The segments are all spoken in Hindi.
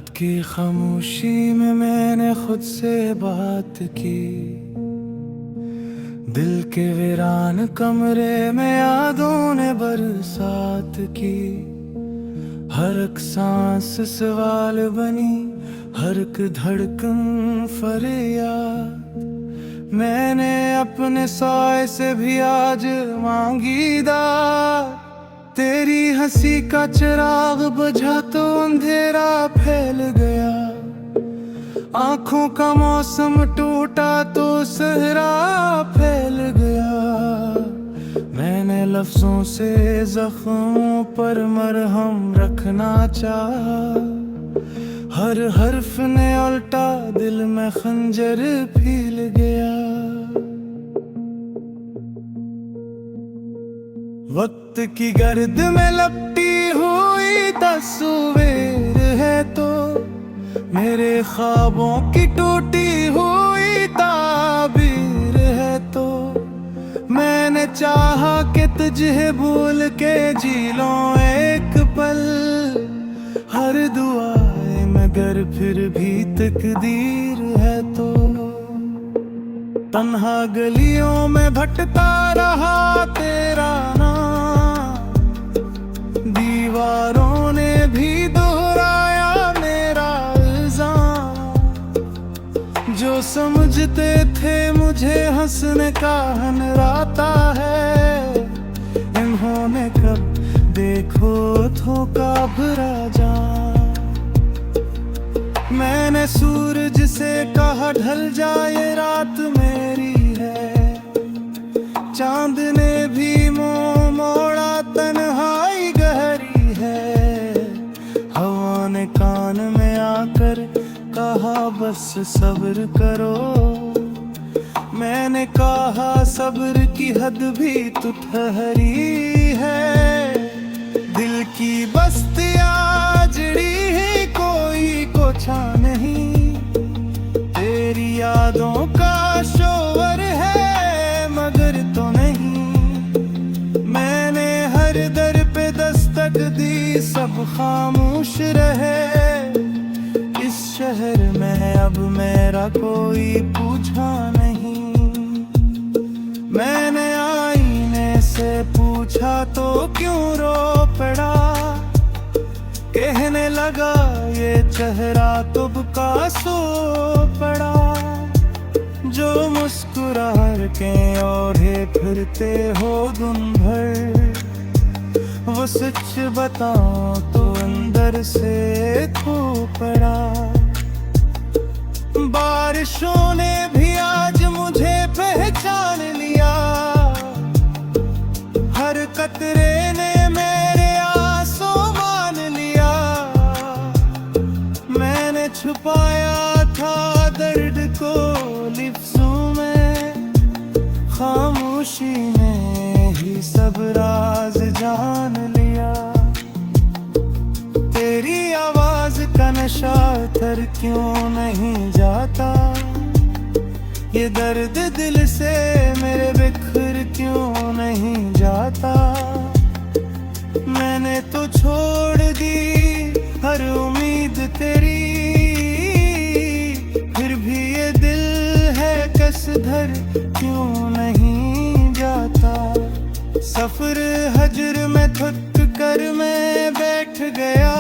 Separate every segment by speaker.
Speaker 1: रात की खामोशी में मैंने खुद से बात की। दिल के वीरान कमरे में यादों ने बरसात की। हर एक सांस सवाल बनी, हर एक धड़कन फरियाद। मैंने अपने साए से भी आज मांगी दाद। तेरी हंसी का चिराग बुझा तो अंधेरा फैल गया। आंखों का मौसम टूटा तो सहरा फैल गया। मैंने लफ्जों से जख्मों पर मरहम रखना चाहा। हर हर्फ ने उल्टा दिल में खंजर फील गया। वक्त की गर्द में लपटी हुई तस्वीर है तो मेरे ख्वाबों की टूटी हुई ताबीर है तो मैंने चाहा कि तुझे भूल के जी लूं एक पल। हर दुआए मगर फिर भी तकदीर है तो तन्हा गलियों में भटका रहा तेरा नाम। दीवारों ने भी दोहराया मेरा इल्जाम। जो समझते थे मुझे हंसने का हनराता है, इन्होंने कब देखो धोखा भरा जान। मैंने सूरज से कहा ढल जाए रात मेरी है। चांद ने भी मुंह मोड़ा तन्हाई गहरी है। हवा ने कान में आकर कहा बस सब्र करो। मैंने कहा सब्र की हद भी तो ठहरी है। दिल की बस्तियां जड़ी है कोई कोछा नहीं। तेरी यादों का शोर है मगर तो नहीं। मैंने हर दर पे दस्तक दी सब खामोश रहे। इस शहर में अब मेरा कोई पूछा नहीं। मैंने आईने से पूछा तो क्यों रो पड़ा। कहने लगा ये चेहरा तुब का सो पड़ा। जो मुस्कुरा के ओढ़े फिरते हो दिन भर, वो सच बताओ तो अंदर से खो पड़ा। बारिशों ने भी आज मुझे पहचान लिया। हर कतरे ने मेरे आंसू मान लिया। मैंने छुपाया था दर्द को लिफ्ज़ों में, खामोशी ने ही सब राज जान लिया। तेरी आवाज का नशा तर क्यों नहीं जाता। ये दर्द दिल से मेरे बिखर क्यों नहीं जाता। मैंने तो छोड़ दी हर उम्मीद तेरी, फिर भी ये दिल है कसधर क्यों नहीं जाता। सफर हजर में थक कर मैं बैठ गया।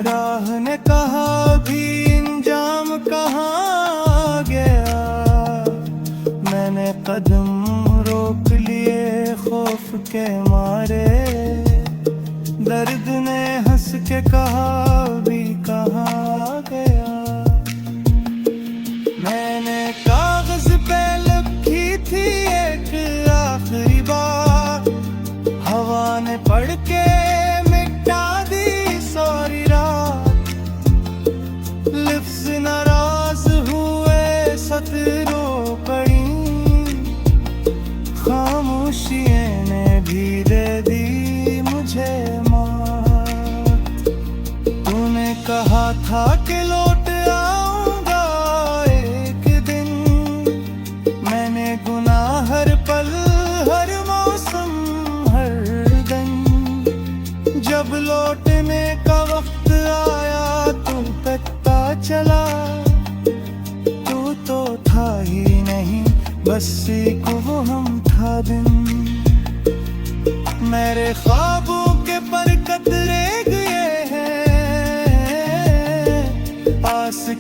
Speaker 1: राह ने कहा भी इंजाम कहाँ गया। मैंने कदम रोक लिए खौफ के मारे। दर्द ने हंस के कहा भी कहाँ गया। मैंने कागज पे लिखी थी एक आखिरी बात। हवा ने पढ़ के मिटा दी सारी रात।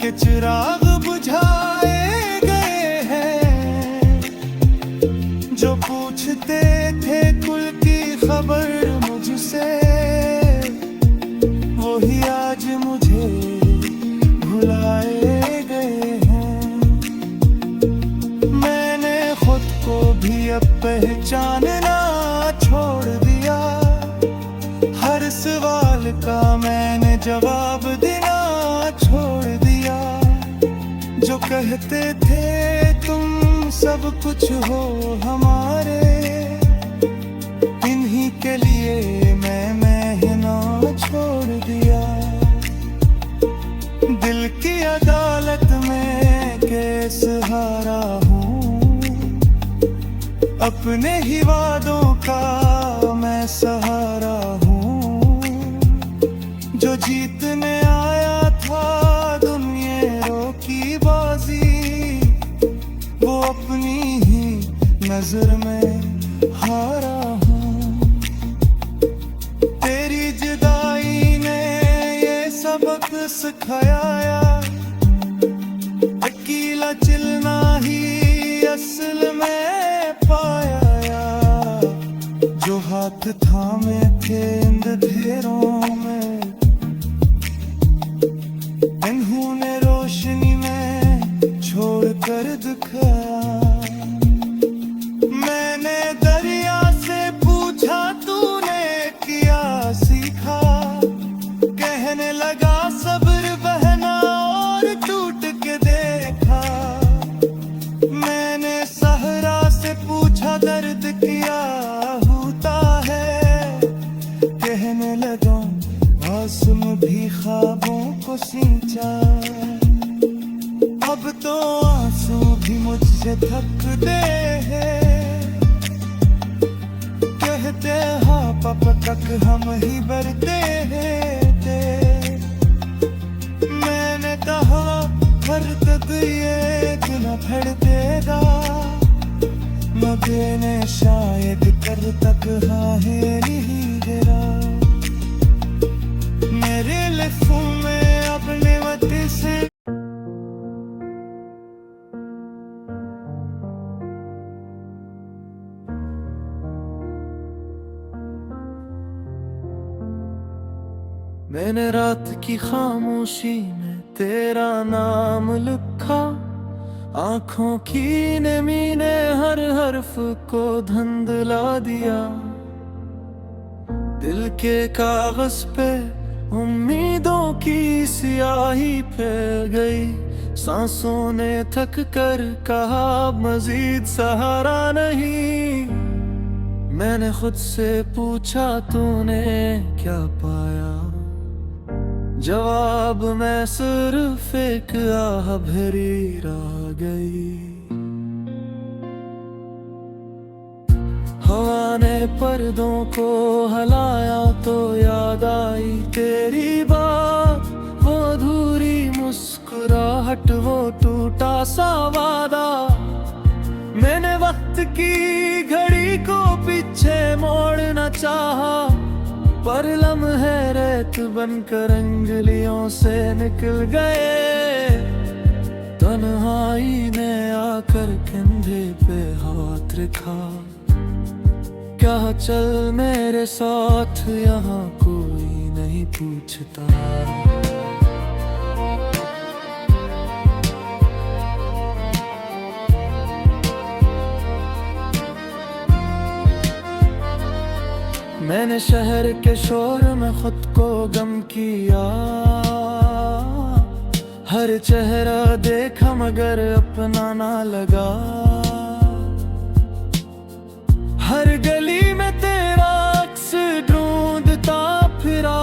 Speaker 1: के चिराग बुझाए गए हैं। जो पूछते थे कुल की खबर मुझसे, वही आज मुझे भुलाए गए हैं। मैंने खुद को भी अब पहचानना छोड़ दिया। हर सवाल का मैंने जवाब देना छोड़ दिया। जो कहते थे तुम सब कुछ हो हमारे, इन्हीं के लिए मैं महना छोड़ दिया। दिल की अदालत में केस हारा हूँ, अपने ही वादों का मैं सहारा हूँ। जो जीतने आया था दुनिया की बाजी, वो अपनी ही नजर में हारा हूँ। तेरी जुदाई ने ये सबक सिखाया, अकेला चलना ही असल में पाया। जो हाथ थामे थे अंधेरों में, इन्होंने रोशनी में छोड़ कर दिखाया। मैंने दरिया से पूछा तूने किया सीखा, कहने लगा सब्र बहना और टूट के देखा। मैंने सहरा से पूछा दर्द किया होता है, कहने लगा आंसू भी ख्वाबों को सींचा। अब तो आंसू भी मुझसे थकते हैं, कहते हाँ पापा तक हम ही बरते थे। मैंने कहा हर तक ये न फड़ देगा, न देने शायद कर तक हाँ है नहीं गिरा। मेरे लिफों में अपने वती से मैंने रात की खामोशी में तेरा नाम लिखा। आंखों की नमी ने हर हर्फ को धुंधला दिया। दिल के कागज पे उम्मीदों की स्याही फैल गई। सांसों ने थक कर कहा मजीद सहारा नहीं। मैंने खुद से पूछा तूने क्या पाया, जवाब में सिर्फ एक आह भरी रह गई। हवा ने पर्दों को हलाया तो याद आई तेरी बात। वो अधूरी मुस्कुराहट, वो टूटा सा वादा। मैंने वक्त की घड़ी को पीछे मोड़ना चाहा, पर लम्हे रेत बनकर अंगुलियों से निकल गए। तन्हाई ने आकर कंधे पे हाथ रखा। क्या चल मेरे साथ, यहाँ कोई नहीं पूछता। मैंने शहर के शोर में खुद को गम किया। हर चेहरा देखा मगर अपना ना लगा। हर गली में तेरा अक्स ढूंढता फिरा।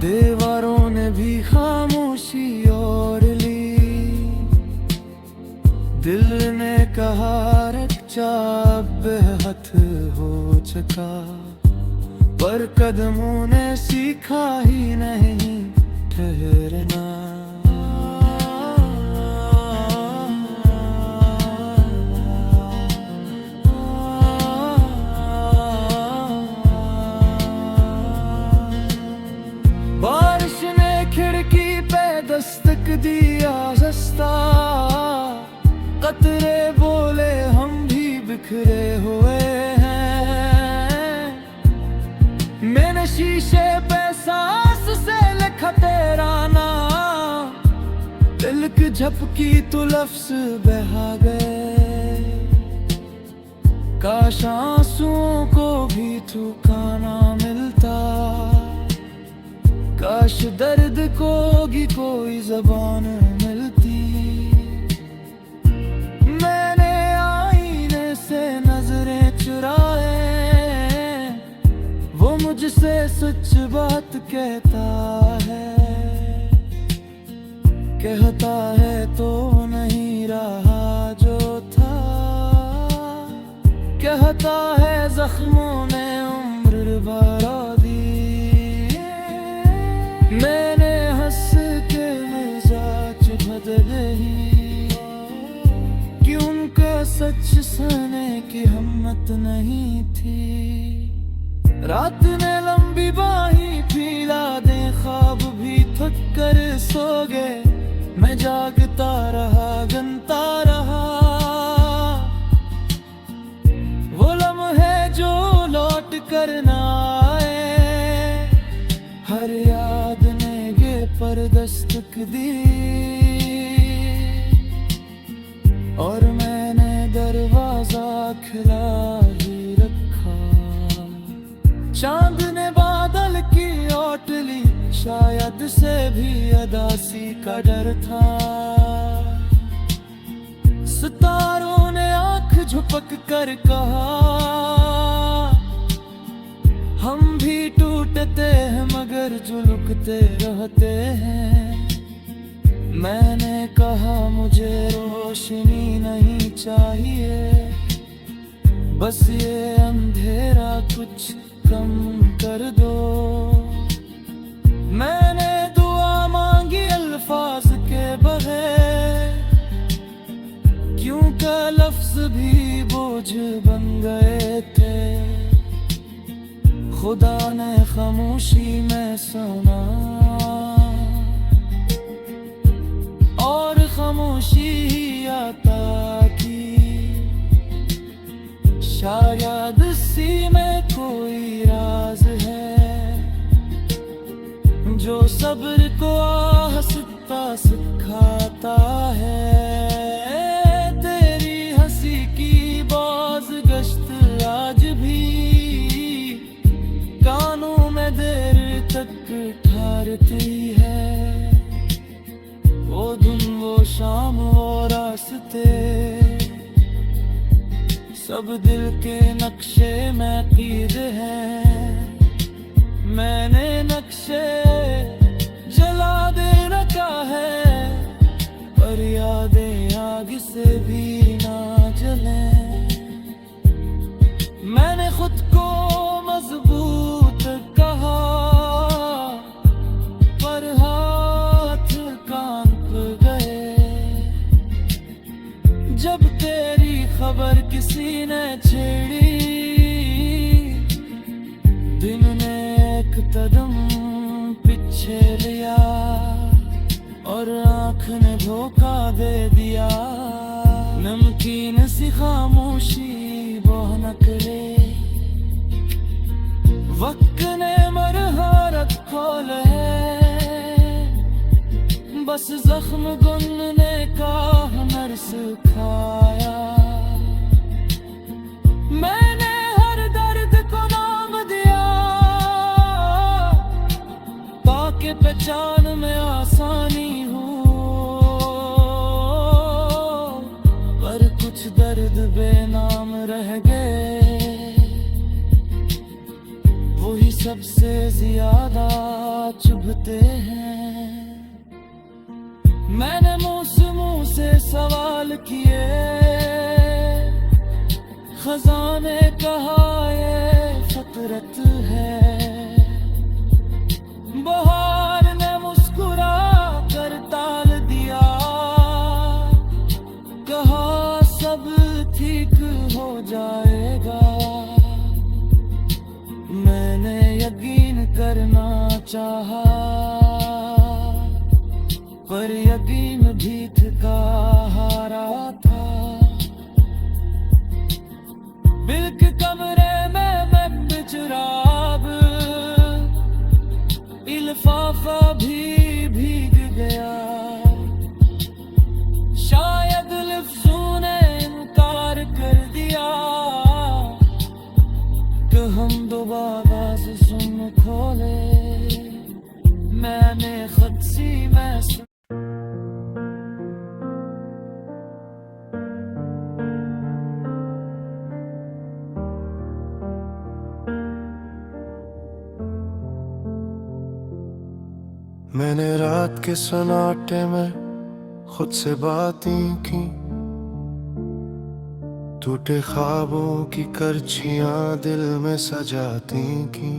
Speaker 1: दीवारों ने भी खामोशी ओढ़ ली। दिल ने कहा रख जा बेहद हो चुका, पर कदमों ने सीखा ही नहीं ठहरना। बारिश ने खिड़की पे दस्तक दिया सस्ता, कतरे बोले हम भी बिखरे हुए हैं। मैंने शीशे पे सांस से लिखा तेरा नाम, दिल की झपकी तो लफ्ज बहा गए। काश आंसुओं को भी ठिकाना मिलता, काश दर्द को भी कोई ज़बान मिलती। मैंने आईने से नजरें चुराए, वो मुझसे सच बात कहता है तो नहीं रहा जो था, कहता है जख्मों ने उम्र भरा दी। मैंने हंस के मिजाज बदले ही, कि उनका सच सहने की हिम्मत नहीं थी। रात ने लंबी बाही फैला दे, ख्वाब भी थक कर सो गए। मैं जागता रहा, गनता रहा, वो लम्हे जो लौट कर ना आए। हर याद ने गे पर दस्तक दी, और मैंने दरवाजा खुला ही रखा। चांद ने बादल की ओट ली, शायद से भी अदासी का डर था। सितारों ने आंख झपक कर कहा, हम भी टूटते हैं मगर झुलकते रहते हैं। मैंने कहा मुझे रोशनी नहीं चाहिए, बस ये अंधेरा कुछ कम कर दो। मैंने दुआ मांगी अल्फाज के बगैर, क्योंकि लफ्ज भी बोझ बन गए थे। खुदा ने खामोशी में सुना, और खामोशी आता की। शायद इसी में कोई राज है, जो सब्र को आहिस्ता सिखाता है। तेरी हंसी की बाज़गश्त आज भी कानों में देर तक ठहरती है। वो धुन, वो शाम, वो रास्ते, सब दिल के नक्शे में कीद हैं। मैंने नक्शे जला दे रखा है, पर यादें आग से भी ना जलें। मैंने खुद को मजबूत कहा, पर हाथ कांप गए। जब तेरी खबर किसी ने छेड़ी, दिन ने एक कदम पीछे लिया, और आँख ने धोखा दे दिया। नमकीन सी खामोशी बहनक ले, वक्त ने मरहरत खोल है। बस जख्म गुनने का हुनर सिखाया। मैंने हर दर्द को नाम दिया, ताकि पहचान में आसानी हो। पर कुछ दर्द बेनाम रह गए, वही सबसे ज्यादा चुभते हैं। मैंने मुँह से सवाल किए, खजाने कहा ये फितरत है। बहार ने मुस्कुरा कर टाल दिया, कहा सब ठीक हो जाएगा। मैंने यकीन करना चाहा, पर यकीन जीत का हारा था। मिल्क कमरे में मैं चिराग, लिफाफा भी भीग गया। शायद लफ्जों ने इनकार कर दिया कि हम दोबारा से सुन खोले। मैंने खुद सी महसूस मैंने रात के सन्नाटे में खुद से बातें की, टूटे ख्वाबों की करछियां दिल में सजाती की।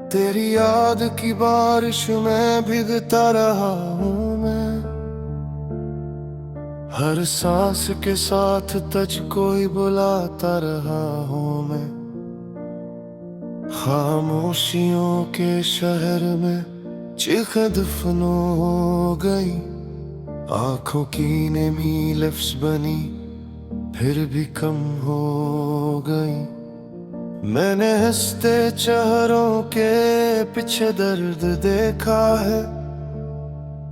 Speaker 1: तेरी याद की बारिश में भीगता रहा हूँ मैं, हर सांस के साथ तुझको ही बुलाता रहा हूँ मैं। खामोशियों के शहर में चीख दफनो हो गई, आंखों की नेमी लफ्ज बनी फिर भी कम हो गई। मैंने हंसते चेहरों के पीछे दर्द देखा है,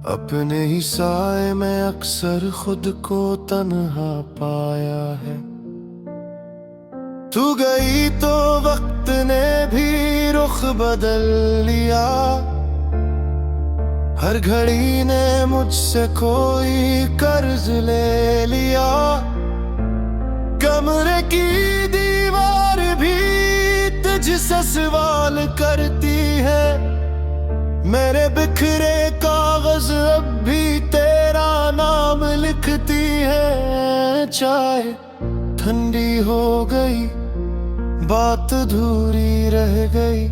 Speaker 1: अपने ही साए में अक्सर खुद को तन्हा पाया है। तू गई तो वक्त ने भी रुख बदल लिया, हर घड़ी ने मुझसे कोई कर्ज ले लिया। कमरे की दीवार भी तुझसे सवाल करती है, मेरे बिखरे कागज अब भी तेरा नाम लिखती है। चाय ठंडी हो गई, बात अधूरी रह गई,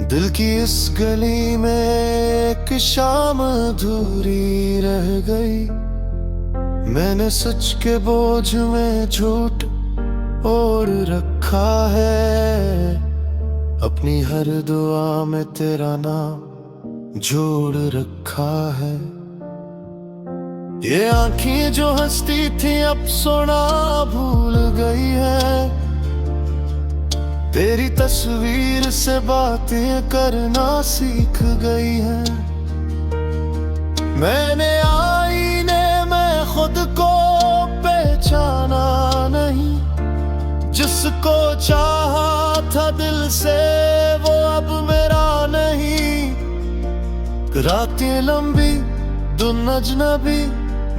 Speaker 1: दिल की इस गली में एक शाम अधूरी रह गई। मैंने सच के बोझ में झूठ और रखा है, अपनी हर दुआ में तेरा नाम जोड़ रखा है। ये आंखें जो हंसती थी अब सोना भूल गई है, तेरी तस्वीर से बातें करना सीख गई है। मैंने आईने में खुद को पहचाना नहीं, जिसको चाहा था दिल से वो अब मेरा नहीं। रातें लंबी, दिन अजनबी,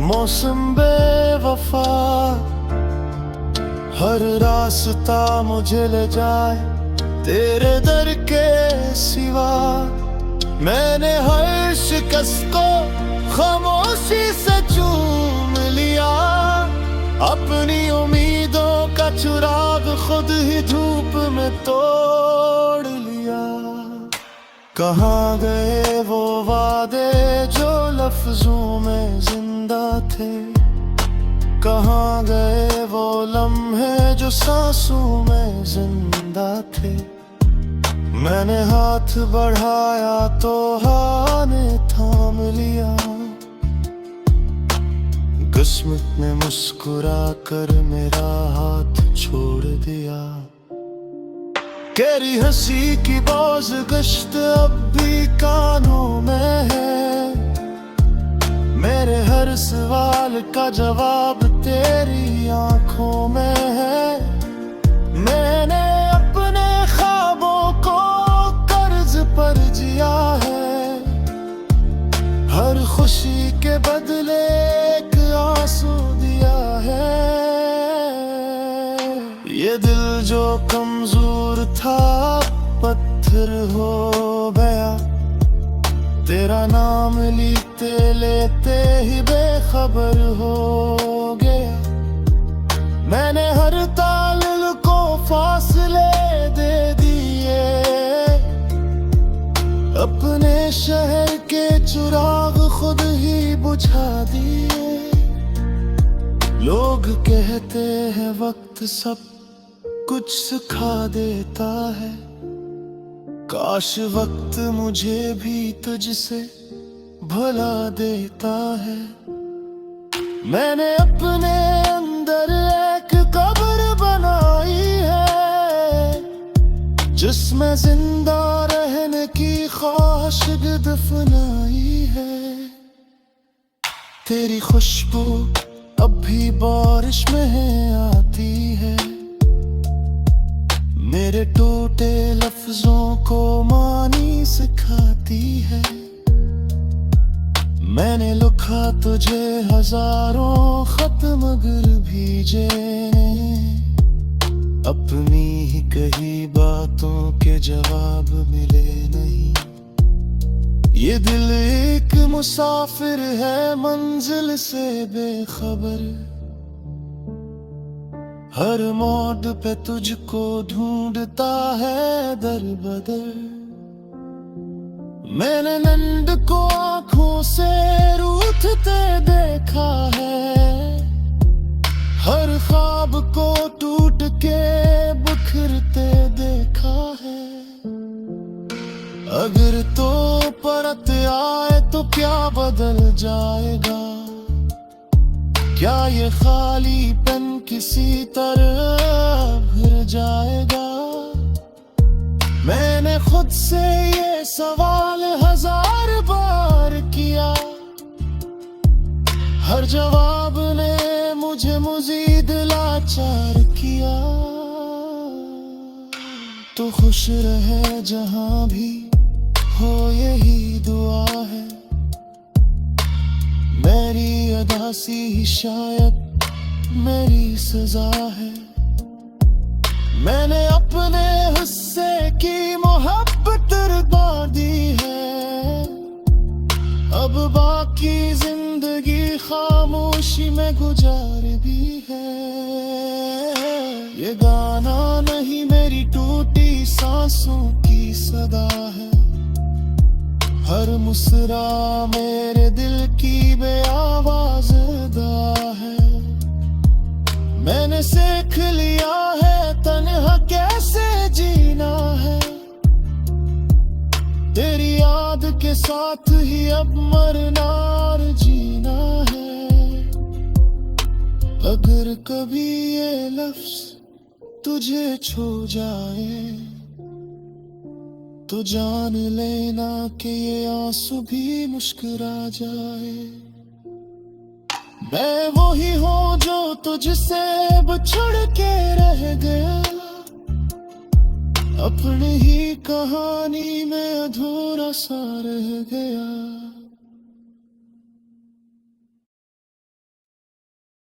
Speaker 1: मौसम बेवफा, हर रास्ता मुझे ले जाए तेरे दर के सिवा। मैंने हर शिकस्त को खामोशी से चूम लिया, अपनी उम्मीदों का चिराग खुद ही धूप में तोड़ लिया। कहाँ गए वो वादे जो लफ्जों में जिंदा थे, कहाँ गए वो लम्हे जो सांसों में जिंदा थे। मैंने हाथ बढ़ाया तो हाथ ने थाम लिया, किस्मत ने मुस्कुरा कर मेरा हाथ छोड़ दिया। तेरी हंसी की बोझ गश्त अब भी कानों में है, मेरे हर सवाल का जवाब तेरी आंखों में है। मैंने अपने ख्वाबों को कर्ज पर जिया है, हर खुशी के बदले एक आंसू दिया है। ये दिल जो कमजोर था पत्थर हो गया, तेरा नाम लेते लेते ही बेखबर हो गया। मैंने हर तालिल को फासले दे दिए, अपने शहर के चिराग खुद ही बुझा दिए। लोग कहते हैं वक्त सब कुछ सिखा देता है, काश वक्त मुझे भी तुझसे भुला देता है। मैंने अपने अंदर एक कब्र बनाई है, जिसमें जिंदा रहने की ख्वाहिश दफनाई है। तेरी खुशबू अब भी बारिश में आती है, मेरे टूटे लफ्जों को मानी सिखाती है। मैंने लिखा तुझे हजारों खत मगर भीजे, अपनी ही कही बातों के जवाब मिले नहीं। ये दिल एक मुसाफिर है मंजिल से बेखबर, हर मोड़ पे तुझको ढूंढता है दर बदर। मैंने नंद को आंखों से रूठते देखा है, हर ख्वाब को टूट के बिखरते देखा है। अगर तो परत आए तो क्या बदल जाएगा, क्या ये खालीपन किसी तरह भर जाएगा। मैंने खुद से ये सवाल हजार बार किया, हर जवाब ने मुझे मजीद लाचार किया। तो खुश रहे जहां भी हो यही दुआ है, मेरी अदासी ही शायद मेरी सजा है। मैंने अपने हिस्से की मोहब्बत रिदा दी है, अब बाकी जिंदगी खामोशी में गुजार भी है। ये गाना नहीं मेरी टूटी सांसों की सदा है, हर मुस्कुरा मेरे दिल की बेआवाज़ अदा है। मैंने सीख लिया है तन्हा कैसे जीना है, तेरी याद के साथ ही अब मरना और जीना है। अगर कभी ये लफ्ज तुझे छू जाए तो जान लेना कि ये आंसू भी मुस्कुरा जाए। मैं वही हूँ जो तुझसे बिछड़ के रह गया, अपनी ही कहानी में अधूरा सा रह गया।